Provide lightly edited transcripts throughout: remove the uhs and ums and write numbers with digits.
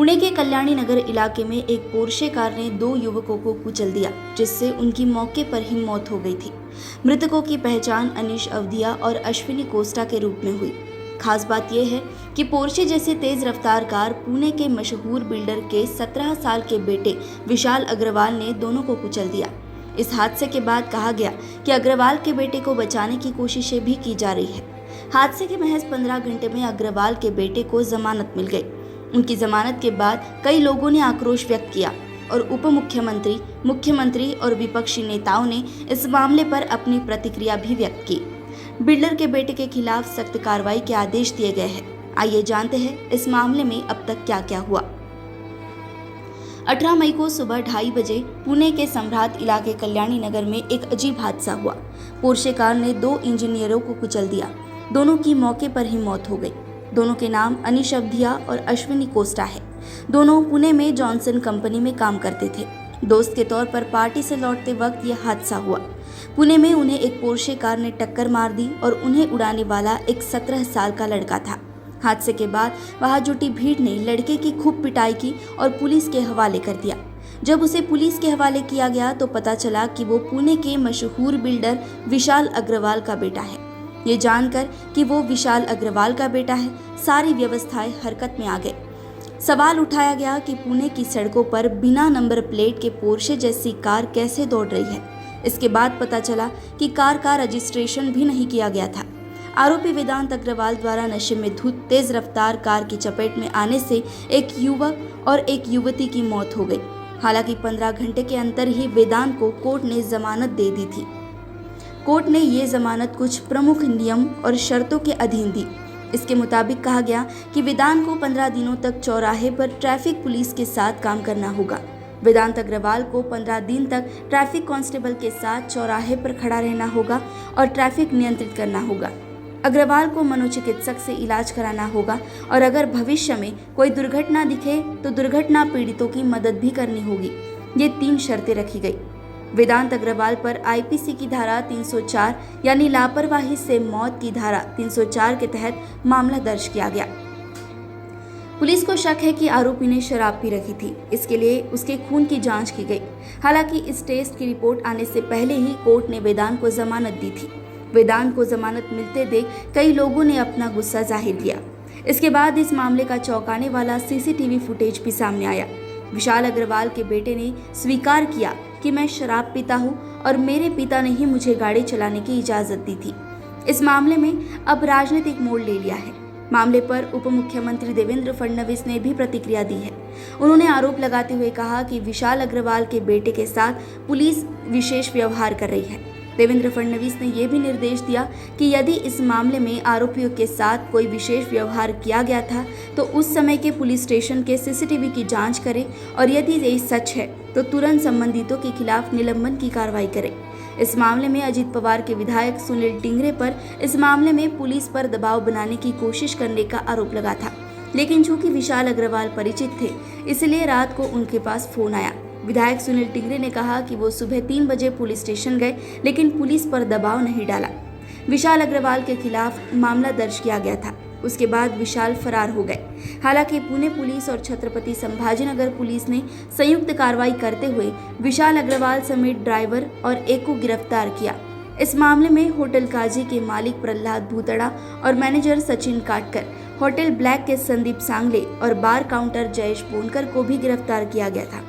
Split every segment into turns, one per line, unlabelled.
पुणे के कल्याणी नगर इलाके में एक पोर्शे कार ने दो युवकों को कुचल दिया, जिससे उनकी मौके पर ही मौत हो गई थी। मृतकों की पहचान अनीश अवधिया और अश्विनी कोस्टा के रूप में हुई। खास बात यह है कि पोर्शे जैसी तेज रफ्तार कार पुणे के मशहूर बिल्डर के 17 साल के बेटे विशाल अग्रवाल ने दोनों को कुचल दिया। इस हादसे के बाद कहा गया कि अग्रवाल के बेटे को बचाने की कोशिशें भी की जा रही है। हादसे के महज 15 घंटे में अग्रवाल के बेटे को जमानत मिल गई। उनकी जमानत के बाद कई लोगों ने आक्रोश व्यक्त किया और उप मुख्यमंत्री, मुख्यमंत्री और विपक्षी नेताओं ने इस मामले पर अपनी प्रतिक्रिया भी व्यक्त की। बिल्डर के बेटे के खिलाफ सख्त कार्रवाई के आदेश दिए गए हैं। आइए जानते हैं इस मामले में अब तक क्या क्या हुआ। 18 मई को सुबह 2:30 बजे पुणे के सम्राट इलाके कल्याणी नगर में एक अजीब हादसा हुआ। पोर्शे कार ने दो इंजीनियरों को कुचल दिया। दोनों की मौके पर ही मौत हो गई। दोनों के नाम अनीश अवधिया और अश्विनी कोस्टा है। दोनों पुणे में जॉनसन कंपनी में काम करते थे। दोस्त के तौर पर पार्टी से लौटते वक्त यह हादसा हुआ। पुणे में उन्हें एक पोर्शे कार ने टक्कर मार दी और उन्हें उड़ाने वाला एक 17 साल का लड़का था। हादसे के बाद वहां जुटी भीड़ ने लड़के की खूब पिटाई की और पुलिस के हवाले कर दिया। जब उसे पुलिस के हवाले किया गया तो पता चला कि वो पुणे के मशहूर बिल्डर विशाल अग्रवाल का बेटा है। ये जानकर कि वो विशाल अग्रवाल का बेटा है, सारी व्यवस्थाएं हरकत में आ गई। सवाल उठाया गया कि पुणे की सड़कों पर बिना नंबर प्लेट के पोर्शे जैसी कार कैसे दौड़ रही है। इसके बाद पता चला कि कार का रजिस्ट्रेशन भी नहीं किया गया था। आरोपी वेदांत अग्रवाल द्वारा नशे में धुत तेज रफ्तार कार की चपेट में आने से एक युवक और एक युवती की मौत हो गई। हालांकि 15 घंटे के अंतर ही वेदांत को कोर्ट ने जमानत दे दी थी। कोर्ट ने ये जमानत कुछ प्रमुख नियम और शर्तों के अधीन दी। इसके मुताबिक कहा गया कि वेदांत को 15 दिनों तक चौराहे पर ट्रैफिक पुलिस के साथ काम करना होगा। वेदांत अग्रवाल को 15 दिन तक ट्रैफिक कांस्टेबल के साथ चौराहे पर खड़ा रहना होगा और ट्रैफिक नियंत्रित करना होगा। अग्रवाल को मनोचिकित्सक से इलाज कराना होगा और अगर भविष्य में कोई दुर्घटना दिखे तो दुर्घटना पीड़ितों की मदद भी करनी होगी। ये 3 शर्तें रखी गई। वेदांत अग्रवाल पर आईपीसी की धारा 304 यानी लापरवाही से मौत की धारा 304 के तहत मामला दर्ज किया गया। पुलिस को शक है कि आरोपी ने शराब पी रखी थी, इसके लिए उसके खून की जांच की गई। हालांकि इस टेस्ट की रिपोर्ट आने से पहले ही कोर्ट ने वेदांत को जमानत दी थी। वेदांत को जमानत मिलते देख कई लोगों ने अपना गुस्सा जाहिर किया। इसके बाद इस मामले का चौंकाने वाला सीसीटीवी फुटेज भी सामने आया। विशाल अग्रवाल के बेटे ने स्वीकार किया कि मैं शराब पीता हूं और मेरे पिता ने ही मुझे गाड़ी चलाने की इजाजत दी थी। इस मामले में अब राजनीतिक मोड़ ले लिया है। मामले पर उप मुख्यमंत्री देवेंद्र फडणवीस ने भी प्रतिक्रिया दी है। उन्होंने आरोप लगाते हुए कहा कि विशाल अग्रवाल के बेटे के साथ पुलिस विशेष व्यवहार कर रही है। देवेंद्र फडणवीस ने यह भी निर्देश दिया कि यदि इस मामले में आरोपियों के साथ कोई विशेष व्यवहार किया गया था तो उस समय के पुलिस स्टेशन के सीसीटीवी की जांच करें और यदि ये सच है तो तुरंत संबंधितों के खिलाफ निलंबन की कार्रवाई करें। इस मामले में अजित पवार के विधायक सुनील टिंगरे पर इस मामले में पुलिस पर दबाव बनाने की कोशिश करने का आरोप लगा था, लेकिन चूंकि विशाल अग्रवाल परिचित थे इसलिए रात को उनके पास फोन आया। विधायक सुनील टिंगरे ने कहा कि वो सुबह 3 बजे पुलिस स्टेशन गए लेकिन पुलिस पर दबाव नहीं डाला। विशाल अग्रवाल के खिलाफ मामला दर्ज किया गया था। उसके बाद विशाल फरार हो गए। हालांकि पुणे पुलिस और छत्रपति संभाजीनगर पुलिस ने संयुक्त कार्रवाई करते हुए विशाल अग्रवाल समेत ड्राइवर और एक को गिरफ्तार किया। इस मामले में होटल काजी के मालिक प्रहलाद भूतड़ा और मैनेजर सचिन काटकर, होटल ब्लैक के संदीप सांगले और बार काउंटर जयेश बोनकर को भी गिरफ्तार किया गया था।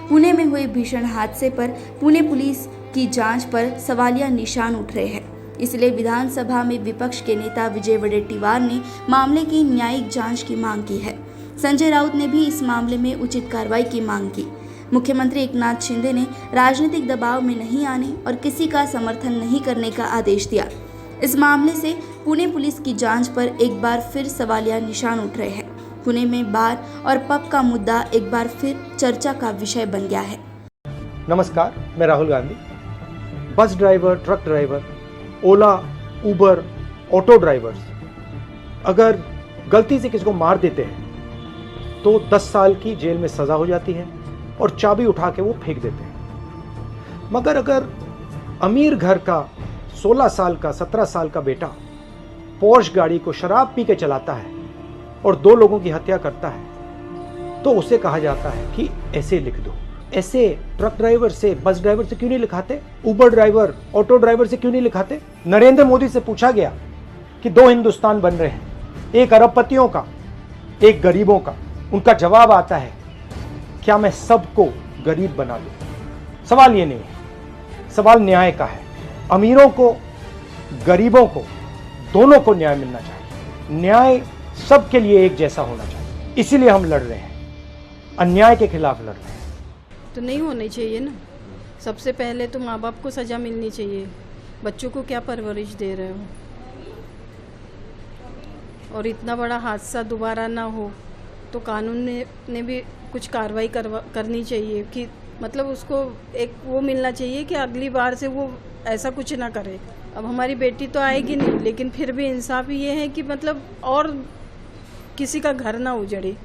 पुणे में हुए भीषण हादसे पर पुणे पुलिस की जांच पर सवालिया निशान उठ रहे हैं। इसलिए विधानसभा में विपक्ष के नेता विजय वडेट्टीवार ने मामले की न्यायिक जांच की मांग की है। संजय राउत ने भी इस मामले में उचित कार्रवाई की मांग की। मुख्यमंत्री एकनाथ शिंदे ने राजनीतिक दबाव में नहीं आने और किसी का समर्थन नहीं करने का आदेश दिया। इस मामले से पुणे पुलिस की जांच पर एक बार फिर सवालिया निशान उठ रहे हैं। पुणे में बार और पब का मुद्दा एक बार फिर चर्चा का विषय बन गया है।
नमस्कार, मैं Rahul Gandhi. Bus driver, truck driver, Ola, Uber, auto drivers अगर गलती से किसी को मार देते हैं तो 10 साल की जेल में सजा हो जाती है और चाबी उठा के वो फेंक देते हैं। मगर अगर अमीर घर का 16 साल का 17 साल का बेटा पोर्श गाड़ी को शराब पी के चलाता है और 2 लोगों की हत्या करता है तो उसे कहा जाता है कि ऐसे लिख दो। ऐसे ट्रक ड्राइवर से, बस ड्राइवर से क्यों नहीं लिखाते? उबर ड्राइवर, ऑटो ड्राइवर से क्यों नहीं लिखाते? नरेंद्र मोदी से पूछा गया कि 2 हिंदुस्तान बन रहे हैं, एक अरबपतियों का, एक गरीबों का। उनका जवाब आता है, क्या मैं सबको गरीब बना दूं? सवाल ये नहीं है, सवाल न्याय का है। अमीरों को, गरीबों को, दोनों को न्याय मिलना चाहिए। न्याय सबके लिए एक जैसा होना चाहिए। इसीलिए हम लड़ रहे हैं, अन्याय के खिलाफ लड़ रहे हैं।
तो नहीं होनी चाहिए ना। सबसे पहले तो माँ बाप को सज़ा मिलनी चाहिए। बच्चों को क्या परवरिश दे रहे हो? और इतना बड़ा हादसा दोबारा ना हो तो कानून ने भी कुछ कार्रवाई करनी चाहिए कि मतलब उसको एक वो मिलना चाहिए कि अगली बार से वो ऐसा कुछ ना करे। अब हमारी बेटी तो आएगी नहीं, लेकिन फिर भी इंसाफ ये है कि मतलब और किसी का घर ना उजड़े,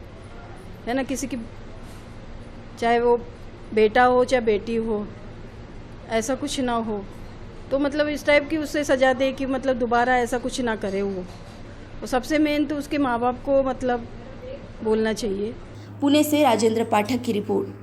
है ना। किसी की, चाहे वो बेटा हो चाहे बेटी हो, ऐसा कुछ ना हो। तो मतलब इस टाइप की उससे सज़ा दे कि मतलब दोबारा ऐसा कुछ ना करे वो। तो सबसे मेन तो उसके माँ बाप को मतलब बोलना चाहिए।
पुणे से राजेंद्र पाठक की रिपोर्ट।